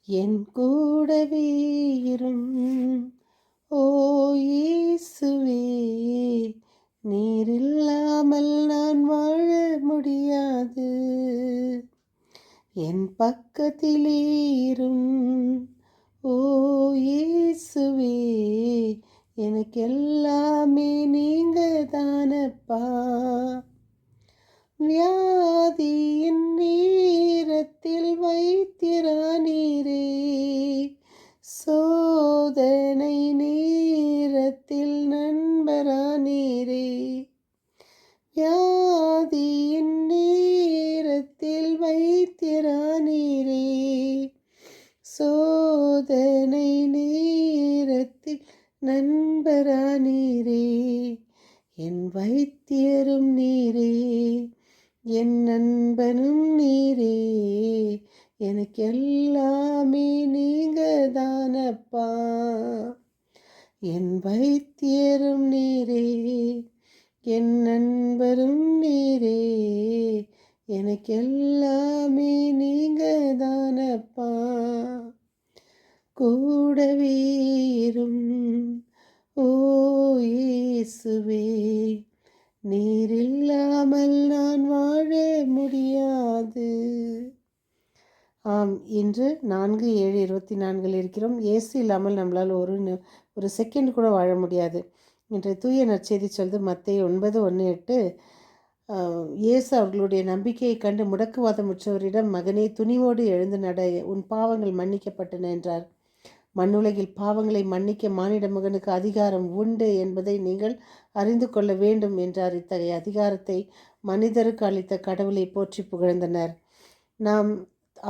என் கூடவே இரும் ஓ இயேசுவே, நீர் இல்லாமல் நான் வாழ முடியாது. என் பக்கத்திலே இரும் ஓ இயேசுவே, எனக்கு எல்லாமே நீங்க தானப்பா. வியாதியின் நேரத்தில் வைத்தியரானீரே, சோதனை நேரத்தில் நண்பரானீரே. வியாதியின் நேரத்தில் வைத்தியரானீரே, சோதனை நேரத்தில் நண்பரானீரே. என் வைத்தியரும் நீரே, என் நண்பனும் நீரே, எனக்கு எல்லாமே நீங்க தானப்பா. என் வைத்தியரும் நீரே, என் நண்பரும் நீரே, எனக்கு எல்லாமே நீங்க தானப்பா. கூடவே இரும் ஓ இயேசுவே, நீர் இல்லாமல் நான் வாழ முடியாது. ஆம், இன்று 4/7/24 இருக்கிறோம். இயேசு இல்லாமல் நம்மளால் ஒரு செகண்ட் கூட வாழ முடியாது. இன்றைய தூய நற்செய்தி சொல்வது மத்தேயு 9:1-8. இயேசு அவர்களுடைய நம்பிக்கையை கண்டு முடக்குவாதமுற்றவரிடம், மகனே, துணிவோடு எழுந்து நட, உன் பாவங்கள் மன்னிக்கப்பட்டன என்றார். மண்ணுலகில் பாவங்களை மன்னிக்க மானிட மகனுக்கு அதிகாரம் உண்டு என்பதை நீங்கள் அறிந்து கொள்ள வேண்டும் என்றார். இத்தகைய அதிகாரத்தை மனிதருக்கு அளித்த கடவுளை போற்றி புகழ்ந்தனர். நாம்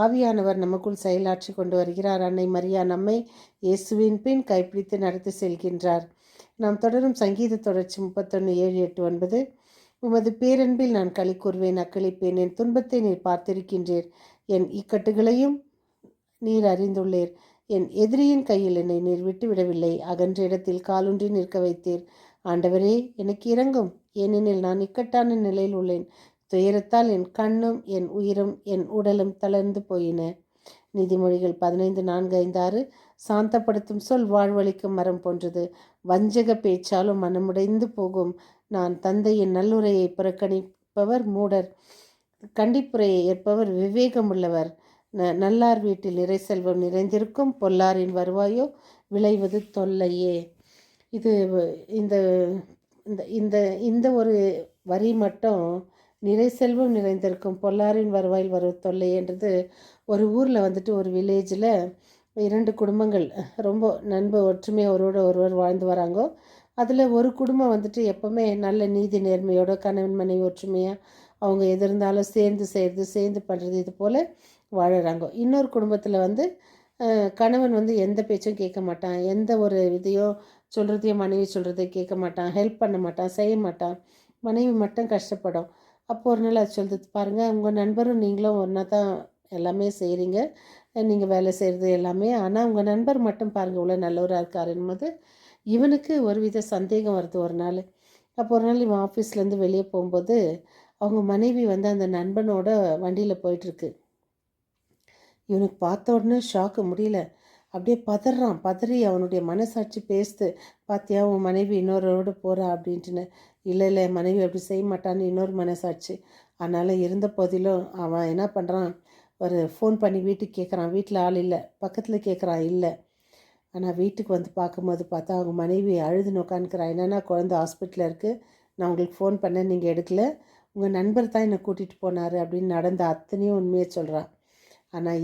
ஆவியானவர் நமக்குள் செயலாற்றி கொண்டு வருகிறார். அன்னை மரியா நம்மை இயேசுவின் பின் கைப்பிடித்து நடத்தி செல்கின்றார். நாம் தொடரும் சங்கீத தொடர்ச்சி 31:7-8-9. உமது பேரன்பில் நான் களி கூறுவேன், அக்களிப்பேன். என் துன்பத்தை நீர் பார்த்திருக்கின்றீர், என் இக்கட்டுகளையும் நீர் அறிந்துள்ளீர். என் எதிரியின் கையில் என்னை நீர் விட்டுவிடவில்லை, அகன்ற இடத்தில் காலூன்றி நிற்க வைத்தீர். ஆண்டவரே, எனக்கு இரங்கும், ஏனெனில் நான் இக்கட்டான நிலையில் உள்ளேன். துயரத்தால் என் கண்ணும் என் உயிரும் என் உடலும் தளர்ந்து போயின. நீதிமொழிகள் 15:4-5-6. சாந்தப்படுத்தும் சொல் வாழ்வளிக்கும் மரம் போன்றது, வஞ்சக பேச்சாலும் மனமுடைந்து போகும். நான் தந்தையின் நல்லுரையை புறக்கணிப்பவர் மூடர், கண்டிப்புரையை ஏற்பவர் விவேகமுள்ளவர். நல்லார் வீட்டில் நிறை செல்வம் நிறைந்திருக்கும், பொல்லாரின் வருவாயோ விளைவது தொல்லையே. இது இந்த இந்த இந்த ஒரு வரி மட்டும், நிறை செல்வம் நிறைந்திருக்கும், பொல்லாரின் வருவாயில் வருவது தொல்லைன்றது, ஒரு ஊரில் வந்துட்டு ஒரு வில்லேஜில் 2 குடும்பங்கள் ரொம்ப ஒற்றுமையாக ஒருவர் வாழ்ந்து வராங்கோ. அதில் ஒரு குடும்பம் வந்துட்டு எப்போவுமே நல்ல நீதி நேர்மையோட கணவன் மனைவி ஒற்றுமையாக அவங்க எது இருந்தாலும் சேர்ந்து செய்கிறது, சேர்ந்து பண்ணுறது, இது போல் வாழறாங்க. இன்னொரு குடும்பத்தில் வந்து கணவன் வந்து எந்த பேச்சும் கேட்க மாட்டான், எந்த ஒரு இதையோ சொல்கிறதையும் மனைவி சொல்கிறதை கேட்க மாட்டான், ஹெல்ப் பண்ண மாட்டான், செய்ய மாட்டான், மனைவி மட்டும் கஷ்டப்படும். அப்போ ஒரு நாள் அது சொல்கிறது, பாருங்கள், உங்கள் நண்பரும் நீங்களும் ஒன்றா தான் எல்லாமே செய்கிறீங்க, நீங்கள் வேலை செய்கிறது எல்லாமே, ஆனால் உங்கள் நண்பர் மட்டும் பாருங்கள் இவ்வளோ நல்லவராக இருக்காருன்னும்போது இவனுக்கு ஒரு வித சந்தேகம் வருது ஒரு நாள். அப்போ ஒரு நாள் இவன் ஆஃபீஸ்லேருந்து வெளியே போகும்போது அவங்க மனைவி வந்து அந்த நண்பனோட வண்டியில் போயிட்டுருக்கு. இவனுக்கு பார்த்த உடனே ஷாக்கு முடியல, அப்படியே பதறி அவனுடைய மனசாட்சி பேசுது, பார்த்தியா உன் மனைவி இன்னொருவோடு போகிறா அப்படின்ட்டுன்னு. இல்லை மனைவி அப்படி செய்ய மாட்டான்னு இன்னொரு மனசாட்சி. அதனால் இருந்த போதிலும் அவன் என்ன பண்ணுறான், ஒரு ஃபோன் பண்ணி வீட்டுக்கு கேட்குறான். வீட்டில் ஆள் இல்லை, பக்கத்தில் கேட்குறான், இல்லை. ஆனால் வீட்டுக்கு வந்து பார்க்கும்போது பார்த்தா அவங்க மனைவி அழுது உட்காந்துக்கிறான். என்னென்னா, குழந்தை ஹாஸ்பிட்டலில் இருக்குது, நான் உங்களுக்கு ஃபோன் பண்ணேன், நீங்கள் எடுக்கல, உங்கள் நண்பர் தான் என்னை கூட்டிகிட்டு போனார் அப்படின்னு நடந்த அத்தனையும் உண்மையை சொல்கிறான். ஆனால்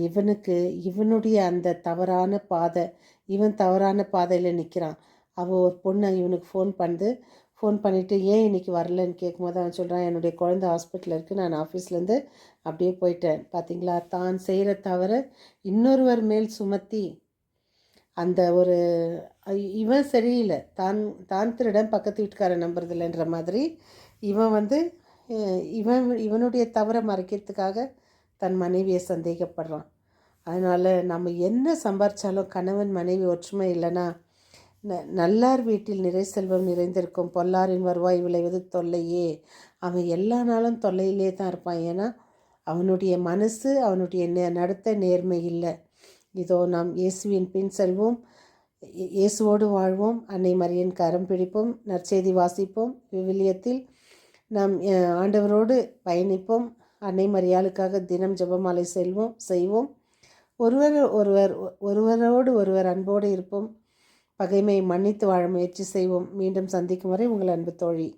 இவனுடைய அந்த தவறான பாதை, இவன் தவறான பாதையில் நிற்கிறான். அவள் ஒரு பொண்ணு இவனுக்கு ஃபோன் பண்ணிவிட்டு ஏன் இன்றைக்கி வரலன்னு கேட்கும்போது அவன் சொல்கிறான், என்னுடைய குழந்தை ஹாஸ்பிட்டலில் இருக்குது, நான் ஆஃபீஸ்லேருந்து அப்படியே போயிட்டேன். பார்த்திங்களா, தான் செய்கிற தவிர இன்னொருவர் மேல் சுமத்தி அந்த ஒரு இவன் சரியில்லை, தான் திருடன் பக்கத்து வீட்டுக்காரன் நம்புறதில்லைன்ற மாதிரி இவன் வந்து இவனுடைய தவறை மறைக்கிறதுக்காக தன் மனைவியை சந்தேகப்படுறான். அதனால் நம்ம என்ன சம்பாரித்தாலும் கணவன் மனைவி ஒற்றுமை இல்லைன்னா, நல்லார் வீட்டில் நிறை செல்வம் நிறைந்திருக்கும், பொல்லாரின் வருவாய் விளைவது தொல்லையே. அவன் எல்லா நாளும் தொல்லையிலே தான் இருப்பான். ஏன்னா அவனுடைய மனசு, அவனுடைய நடத்த நேர்மை இல்லை. இதோ நாம் இயேசுவின் பின் செல்வோம், இயேசுவோடு வாழ்வோம், அன்னை மரியின் கரம் பிடிப்போம், நற்செய்தி வாசிப்போம், விவிலியத்தில் நாம் ஆண்டவரோடு பயணிப்போம், அன்னை மரியாளுக்காக தினம் ஜெபமாலை செய்வோம். ஒருவரோடு ஒருவர் அன்போடு இருப்போம். பகைமை மன்னித்து வாழ முயற்சி செய்வோம். மீண்டும் சந்திக்கும் வரை உங்கள் அன்பு தோழி.